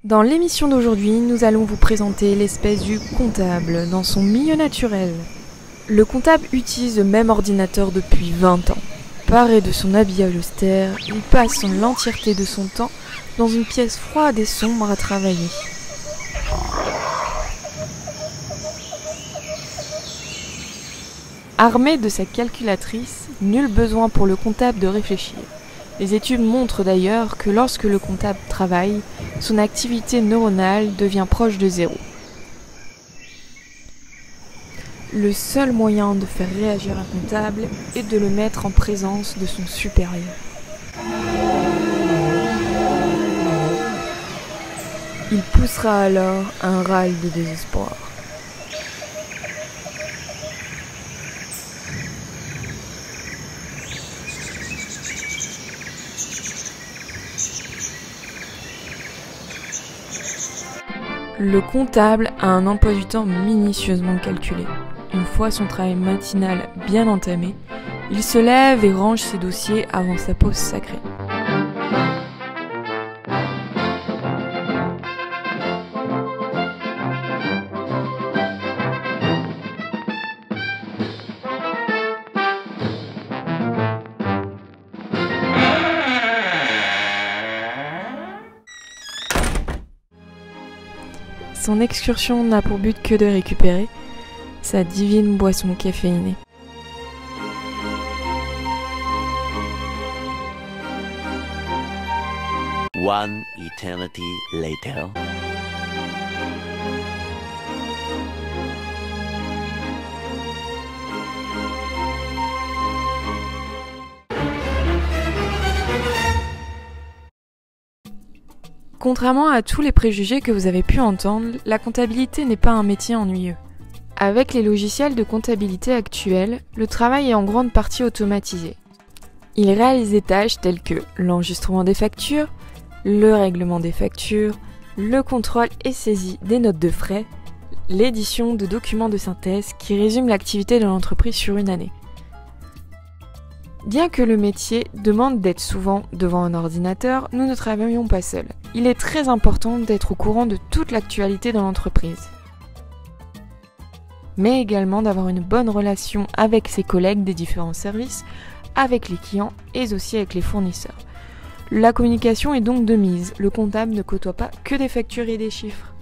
Dans l'émission d'aujourd'hui, nous allons vous présenter l'espèce du comptable dans son milieu naturel. Le comptable utilise le même ordinateur depuis 20 ans. Paré de son habillage austère, il passe l'entièreté de son temps dans une pièce froide et sombre à travailler. Armé de sa calculatrice, nul besoin pour le comptable de réfléchir. Les études montrent d'ailleurs que lorsque le comptable travaille, son activité neuronale devient proche de zéro. Le seul moyen de faire réagir un comptable est de le mettre en présence de son supérieur. Il poussera alors un râle de désespoir. Le comptable a un emploi du temps minutieusement calculé. Une fois son travail matinal bien entamé, il se lève et range ses dossiers avant sa pause sacrée. Son excursion n'a pour but que de récupérer sa divine boisson caféinée. One eternity later. Contrairement à tous les préjugés que vous avez pu entendre, la comptabilité n'est pas un métier ennuyeux. Avec les logiciels de comptabilité actuels, le travail est en grande partie automatisé. Il réalise des tâches telles que l'enregistrement des factures, le règlement des factures, le contrôle et saisie des notes de frais, l'édition de documents de synthèse qui résument l'activité de l'entreprise sur une année. Bien que le métier demande d'être souvent devant un ordinateur, nous ne travaillons pas seuls. Il est très important d'être au courant de toute l'actualité dans l'entreprise, mais également d'avoir une bonne relation avec ses collègues des différents services, avec les clients et aussi avec les fournisseurs. La communication est donc de mise. Le comptable ne côtoie pas que des factures et des chiffres.